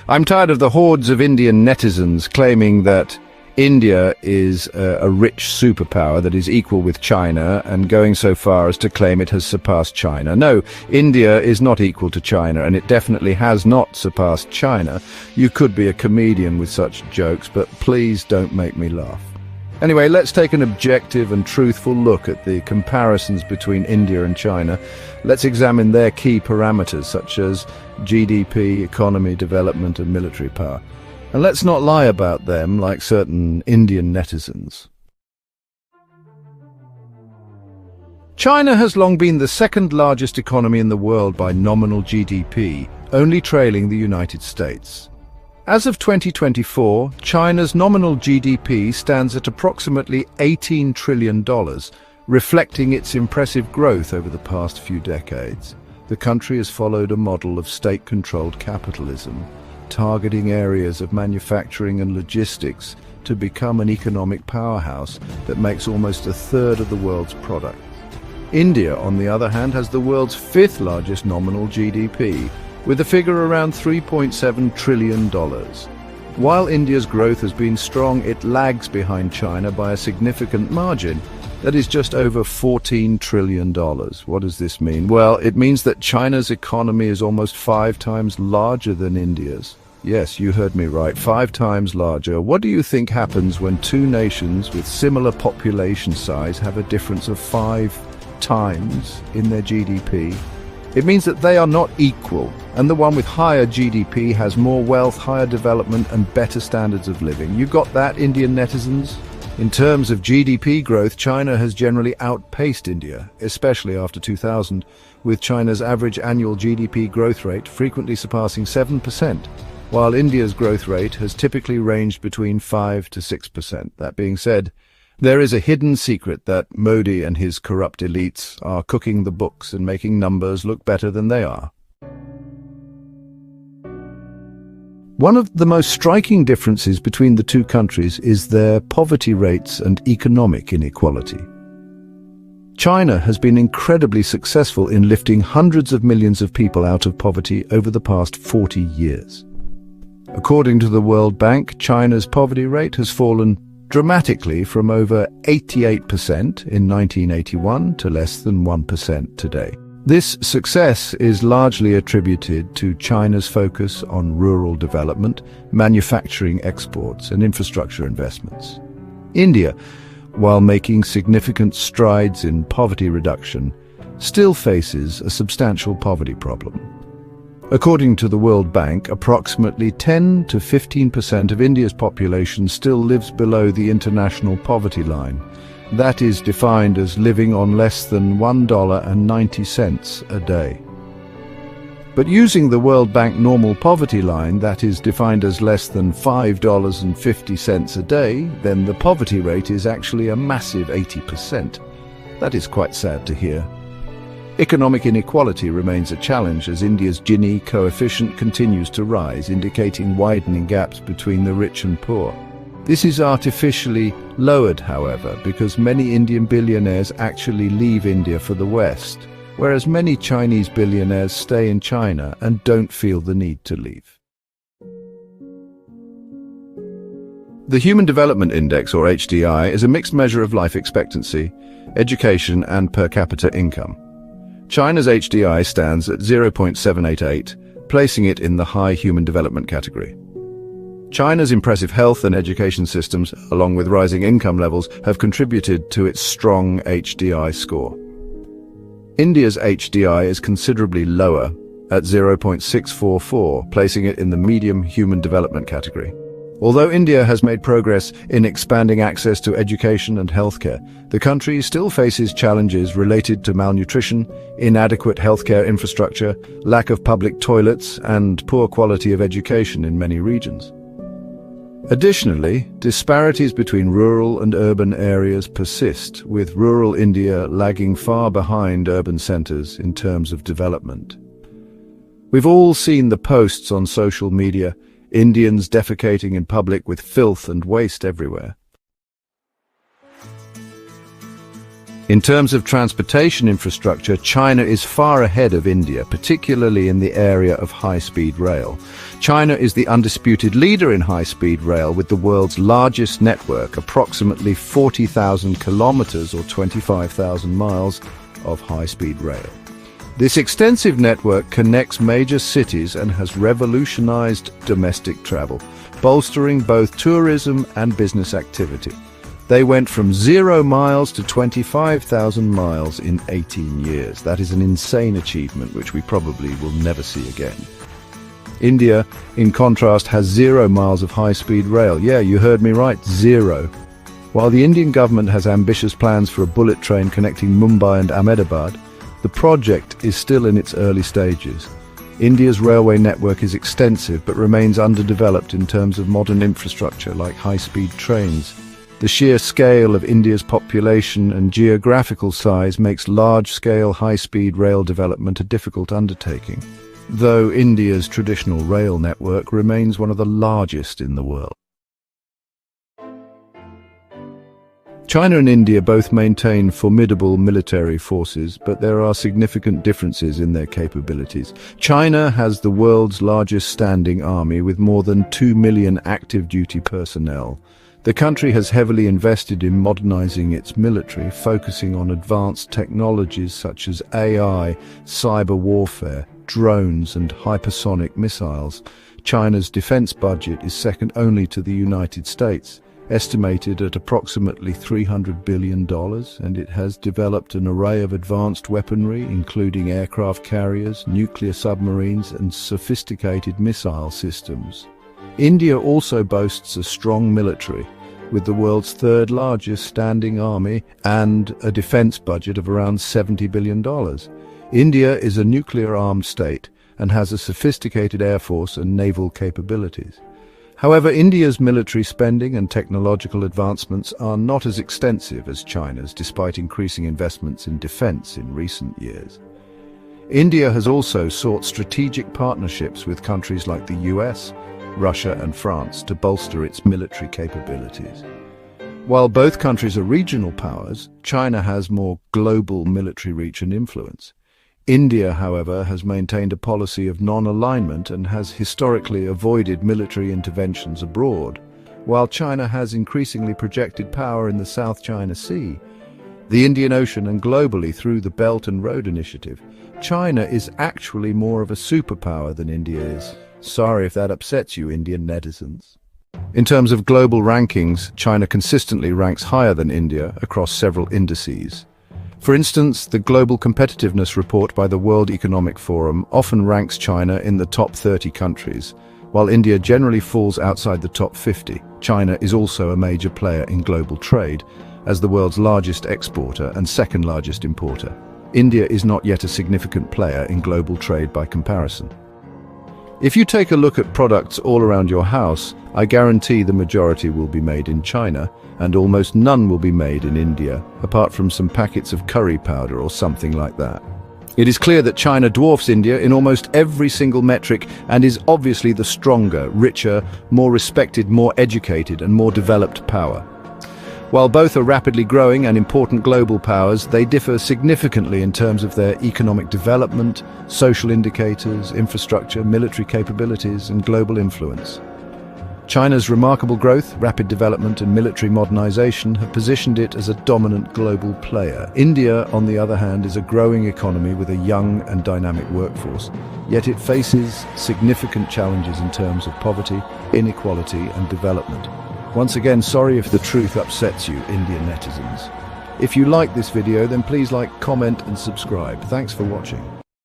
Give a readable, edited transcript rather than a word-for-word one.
I'm tired of the hordes of Indian netizens claiming that India is a rich superpower that is equal with China and going so far as to claim it has surpassed China. No, India is not equal to China, and it definitely has not surpassed China. You could be a comedian with such jokes, but please don't make me laugh. Anyway, let's take an objective and truthful look at the comparisons between India and China. Let's examine their key parameters such as GDP, economy, development and military power. And let's not lie about them like certain Indian netizens. China has long been the second largest economy in the world by nominal GDP, only trailing the United States. As of 2024, China's nominal GDP stands at approximately $18 trillion, reflecting its impressive growth over the past few decades. The country has followed a model of state-controlled capitalism, targeting areas of manufacturing and logistics to become an economic powerhouse that makes almost a third of the world's product. India, on the other hand, has the world's fifth largest nominal GDP, with a figure around $3.7 trillion. While India's growth has been strong, it lags behind China by a significant margin. That is just over $14 trillion. What does this mean? Well, it means that China's economy is almost 5 times larger than India's. Yes, you heard me right, 5 times larger. What do you think happens when two nations with similar population size have a difference of 5 times in their GDP? It means that they are not equal, and the one with higher GDP has more wealth, higher development, and better standards of living. You got that, Indian netizens? In terms of GDP growth, China has generally outpaced India, especially after 2000, with China's average annual GDP growth rate frequently surpassing 7%, while India's growth rate has typically ranged between 5 to 6%. That being said, there is a hidden secret that Modi and his corrupt elites are cooking the books and making numbers look better than they are. One of the most striking differences between the two countries is their poverty rates and economic inequality. China has been incredibly successful in lifting hundreds of millions of people out of poverty over the past 40 years. According to the World Bank, China's poverty rate has fallen dramatically from over 88% in 1981 to less than 1% today. This success is largely attributed to China's focus on rural development, manufacturing exports, and infrastructure investments. India, while making significant strides in poverty reduction, still faces a substantial poverty problem. According to the World Bank, approximately 10 to 15% of India's population still lives below the international poverty line. That is defined as living on less than $1.90 a day. But using the World Bank normal poverty line, that is defined as less than $5.50 a day, then the poverty rate is actually a massive 80%. That is quite sad to hear. Economic inequality remains a challenge as India's Gini coefficient continues to rise, indicating widening gaps between the rich and poor. This is artificially lowered, however, because many Indian billionaires actually leave India for the West, whereas many Chinese billionaires stay in China and don't feel the need to leave. The Human Development Index, or HDI, is a mixed measure of life expectancy, education, and per capita income. China's HDI stands at 0.788, placing it in the high human development category. China's impressive health and education systems, along with rising income levels, have contributed to its strong HDI score. India's HDI is considerably lower, at 0.644, placing it in the medium human development category. Although India has made progress in expanding access to education and healthcare, the country still faces challenges related to malnutrition, inadequate healthcare infrastructure, lack of public toilets, and poor quality of education in many regions. Additionally, disparities between rural and urban areas persist, with rural India lagging far behind urban centers in terms of development. We've all seen the posts on social media, Indians defecating in public with filth and waste everywhere. In terms of transportation infrastructure, China is far ahead of India, particularly in the area of high-speed rail. China is the undisputed leader in high-speed rail with the world's largest network, approximately 40,000 kilometers or 25,000 miles of high-speed rail. This extensive network connects major cities and has revolutionized domestic travel, bolstering both tourism and business activity. They went from 0 miles to 25,000 miles in 18 years. That is an insane achievement which we probably will never see again. India, in contrast, has 0 miles of high-speed rail. Yeah, you heard me right, 0. While the Indian government has ambitious plans for a bullet train connecting Mumbai and Ahmedabad, the project is still in its early stages. India's railway network is extensive but remains underdeveloped in terms of modern infrastructure like high-speed trains. The sheer scale of India's population and geographical size makes large-scale high-speed rail development a difficult undertaking, though India's traditional rail network remains one of the largest in the world. China and India both maintain formidable military forces, but there are significant differences in their capabilities. China has the world's largest standing army with more than 2 million active duty personnel. The country has heavily invested in modernizing its military, focusing on advanced technologies such as AI, cyber warfare, drones and hypersonic missiles. China's defense budget is second only to the United States, estimated at approximately $300 billion, and it has developed an array of advanced weaponry, including aircraft carriers, nuclear submarines, and sophisticated missile systems. India also boasts a strong military, with the world's third largest standing army and a defense budget of around $70 billion. India is a nuclear-armed state and has a sophisticated air force and naval capabilities. However, India's military spending and technological advancements are not as extensive as China's, despite increasing investments in defense in recent years. India has also sought strategic partnerships with countries like the US, Russia and France to bolster its military capabilities. While both countries are regional powers, China has more global military reach and influence. India, however, has maintained a policy of non-alignment and has historically avoided military interventions abroad, while China has increasingly projected power in the South China Sea, the Indian Ocean and globally through the Belt and Road Initiative. China is actually more of a superpower than India is. Sorry if that upsets you, Indian netizens. In terms of global rankings, China consistently ranks higher than India across several indices. For instance, the Global Competitiveness Report by the World Economic Forum often ranks China in the top 30 countries, while India generally falls outside the top 50. China is also a major player in global trade, as the world's largest exporter and second largest importer. India is not yet a significant player in global trade by comparison. If you take a look at products all around your house, I guarantee the majority will be made in China, and almost none will be made in India, apart from some packets of curry powder or something like that. It is clear that China dwarfs India in almost every single metric and is obviously the stronger, richer, more respected, more educated, and more developed power. While both are rapidly growing and important global powers, they differ significantly in terms of their economic development, social indicators, infrastructure, military capabilities, and global influence. China's remarkable growth, rapid development, and military modernization have positioned it as a dominant global player. India, on the other hand, is a growing economy with a young and dynamic workforce, yet it faces significant challenges in terms of poverty, inequality, and development. Once again, sorry if the truth upsets you, Indian netizens. If you like this video, then please like, comment, and subscribe. Thanks for watching.